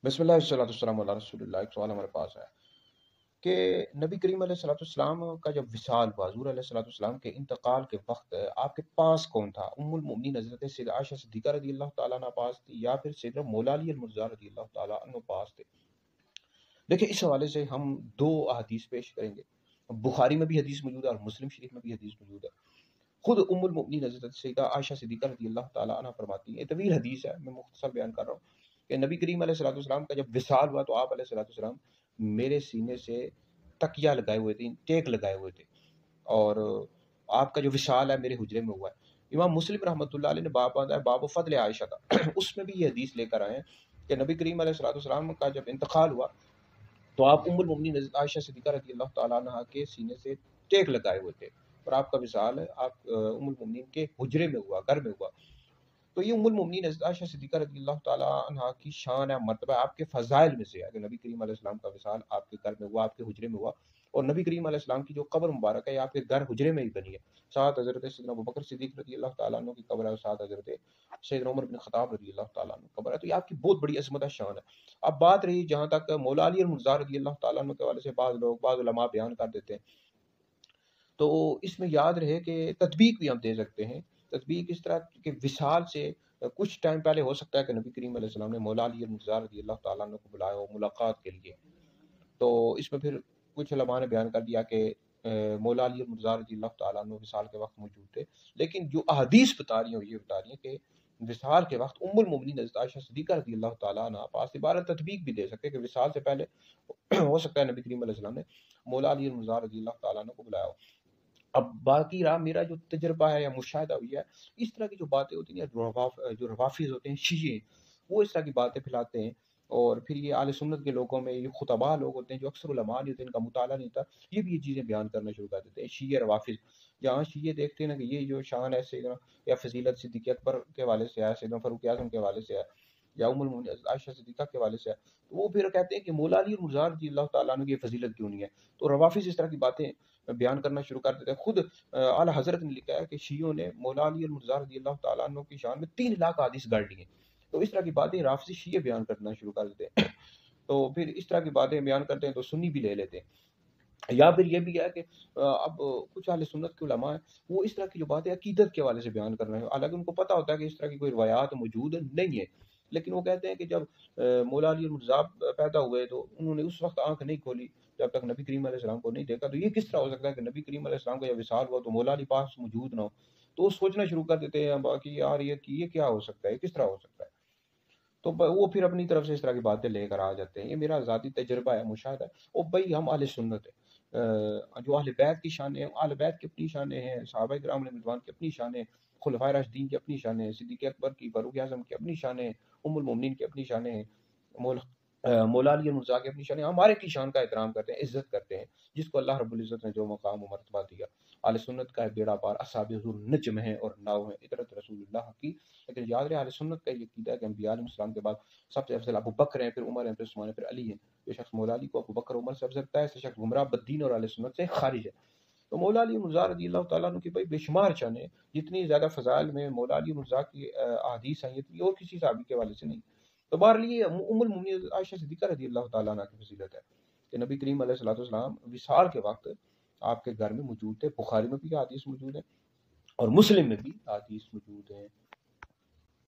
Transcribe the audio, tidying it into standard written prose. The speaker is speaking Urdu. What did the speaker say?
بسم اللہ والصلاۃ والسلام علی رسول اللہ۔ ایک سوال ہمارے پاس ہے کہ نبی کریم علیہ الصلوۃ والسلام کا جب وصال ہوا، حضور علیہ الصلوۃ والسلام کے انتقال کے وقت آپ کے پاس کون تھا؟ ام المؤمنین حضرت سیدہ عائشہ صدیقہ رضی اللہ تعالیٰ عنہ پاس تھی، یا پھر سیدنا مولا علی المرضی رضی اللہ تعالیٰ عنہ پاس تھے؟ دیکھیں، اس حوالے سے ہم دو احادیث پیش کریں گے۔ بخاری میں بھی حدیث موجود ہے اور مسلم شریف میں بھی حدیث موجود ہے۔ خود ام المؤمنین حضرت سیدہ عائشہ صدیقہ رضی اللہ تعالیٰ عنہ فرماتی ہیں، یہ طویل حدیث ہے، میں مختصر بیان کر رہا ہوں، کہ نبی کریم علیہ الصلوۃ والسلام کا جب وصال ہوا تو آپ علیہ الصلوۃ والسلام میرے سینے سے تکیہ لگائے ہوئے تھے، ٹیک لگائے ہوئے تھے، اور آپ کا جو وصال ہے میرے حجرے میں ہوا ہے۔ امام مسلم رحمۃ اللہ علیہ نے باب باندھا ہے، باب فضل عائشہ کا اس میں بھی یہ حدیث لے کر آئے ہیں کہ نبی کریم علیہ الصلوۃ والسلام کا جب انتقال ہوا تو آپ ام المؤمنین حضرت عائشہ صدیقہ رضی اللہ تعالیٰ عنہ کے سینے سے ٹیک لگائے ہوئے تھے، اور آپ کا وصال آپ ام المؤمنین کے حجرے میں ہوا، گھر میں ہوا۔ تو یہ ام المؤمنین حضرت عائشہ صدیقہ رضی اللہ تعالیٰ عنہ کی شان ہے، مرتبہ آپ کے فضائل میں سے ہے کہ نبی کریم علیہ السلام کا وصال آپ کے گھر میں ہوا، آپ کے حجرے میں ہوا، اور نبی کریم علیہ السلام کی جو قبر مبارک ہے یہ آپ کے گھر حجرے میں ہی بنی ہے۔ ساتھ حضرت سیدنا ابوبکر صدیق رضی اللہ تعالیٰ عنہ کی قبر ہے، اور ساتھ حضرت سیدنا عمر بن خطاب رضی اللہ تعالیٰ عنہ کی قبر ہے۔ تو یہ آپ کی بہت بڑی عظمت ہے، شان ہے۔ اب بات رہی جہاں تک مولا علی المرضی رضی اللہ تعالیٰ عنہ کے حوالے سے بعض علماء بیان کر دیتے ہیں، تو اس میں یاد رہے کہ تطبیق بھی ہم دے سکتے ہیں۔ تطبیق اس طرح کہ وصال سے کچھ ٹائم پہلے ہو سکتا ہے کہ نبی کریم علیہ السلام نے مولا علی المرضی رضی اللہ تعالیٰ عنہ کو بلایا ہو ملاقات کے لیے، تو اس میں پھر کچھ علماء نے بیان کر دیا کہ مولا علی المرضی رضی اللہ تعالیٰ عنہ وصال کے وقت موجود تھے، لیکن جو احادیث بتا رہی ہیں وہ یہ بتا رہی ہیں کہ وصال کے وقت ام المؤمنین حضرت عائشہ صدیقہ رضی اللہ تعالیٰ عنہ پاس عبارت تطبیق بھی دے سکتے ہیں کہ وصال سے پہلے ہو سکتا ہے نبی کریم علیہ السلام نے مولا علی المرضی رضی اللہ تعالیٰ عنہ کو بلایا ہو۔ اب باقی رہا میرا جو تجربہ ہے یا مشاہدہ ہوئی ہے، اس طرح کی جو باتیں ہوتی ہیں، جو روافظ ہوتے ہیں، شیعہ، وہ اس طرح کی باتیں پھیلاتے ہیں، اور پھر یہ اہل سنت کے لوگوں میں یہ خطباء لوگ ہوتے ہیں جو اکثر علماء نہیں ہوتے، ان کا مطالعہ نہیں ہوتا، یہ بھی یہ چیزیں بیان کرنا شروع کر دیتے ہیں، شیعہ روافظ۔ جہاں شیعہ دیکھتے ہیں نا کہ یہ جو شان ہے سیدنا یا فضیلت صدیق اکبر کے حوالے سے ہے، سیدنا فاروق اعظم کے حوالے سے ہے، یا ام المؤمنین حضرت عائشہ صدیقہ کے حوالے سے ہے، تو وہ پھر کہتے ہیں کہ مولا علی المرضی رضی اللہ تعالیٰ عنہ کی فضیلت کیوں نہیں ہے؟ تو روافظ اس طرح کی باتیں بیان کرنا شروع کر دیتے ہیں۔ خود اعلیٰ حضرت نے لکھا ہے کہ شیعوں نے مولا علی المرضی رضی اللہ تعالیٰ عنہ کی شان میں 3 لاکھ حدیث گڑھ لی ہیں۔ تو اس طرح کی باتیں رافضی شیعہ بیان کرنا شروع کر دیتے ہیں، تو پھر اس طرح کی باتیں بیان کرتے ہیں تو سنی بھی لے لیتے ہیں۔ یا پھر یہ بھی ہے کہ اب کچھ اہل سنت کے علماء ہیں، وہ اس طرح کی جو باتیں عقیدت کے حوالے سے بیان کر رہے ہیں، حالانکہ ان کو پتہ ہوتا ہے کہ اس طرح کی کوئی روایات موجود نہیں ہے، لیکن وہ کہتے ہیں کہ جب مولا علی المرضی پیدا ہوئے تو انہوں نے اس وقت آنکھ نہیں کھولی جب تک نبی کریم علیہ السلام کو نہیں دیکھا، تو یہ کس طرح ہو سکتا ہے کہ نبی کریم علیہ السلام کا جب وصال ہوا تو مولا علی پاس موجود نہ ہو؟ تو وہ سوچنا شروع کر دیتے ہیں باقی یار یہ کیا ہو سکتا ہے، کس طرح ہو سکتا ہے؟ تو وہ پھر اپنی طرف سے اس طرح کی باتیں لے کر آ جاتے ہیں۔ یہ میرا ذاتی تجربہ ہے، مشاہدہ ہے، اور بھائی ہم اہل سنت ہیں، جو اہل بیت کی شانیں ہیں، اہل بیت کی اپنی شانیں ہیں، صحابہ کرام رضوان کی اپنی شانیں، خلفائے راشدین کی اپنی شانیں ہیں، صدیق اکبر کی، فاروق اعظم کی اپنی شانیں ہیں، ام المومنین کی اپنی شانیں ہیں، مولا علی المرضی کی اپنی شانیں، ہمارے کی شان کا احترام کرتے ہیں، عزت کرتے ہیں، جس کو اللہ رب العزت نے جو مقام و مرتبہ دیا۔ اہل سنت کا ہے بیڑا پار، اصحاب حضور نجم ہیں اور ناؤ ہیں، اطرت رسول اللہ کی۔ لیکن یاد رہے اہل سنت کا یہ عقیدہ ہے کہ انبیاء علیہ السلام کے بعد سب سے افضل ابو بکر ہیں، پھر عمر ہیں، پھر عثمان ہیں، پھر علی ہیں۔ جو شخص مولا علی کو ابو بکر عمر سے افضل کرتا ہے، ایسے شخص گمراہ بدین اور اہل سنت سے خارج ہے۔ تو مولا علی مرضی رضی اللہ تعالیٰ عنہ کی بھائی بے شمار شانیں، جتنی زیادہ فضائل میں مولا علی مرضی کی احادیث ہیں اتنی اور کسی صحابی کے حوالے سے نہیں۔ تو بہرحال یہ ام المؤمنین عائشہ صدیقہ رضی اللہ تعالیٰ عنہ کی فضیلت ہے کہ نبی کریم علیہ الصلوۃ والسلام وصال کے وقت آپ کے گھر میں موجود تھے۔ بخاری میں بھی حدیث موجود ہے اور مسلم میں بھی حدیث موجود ہیں۔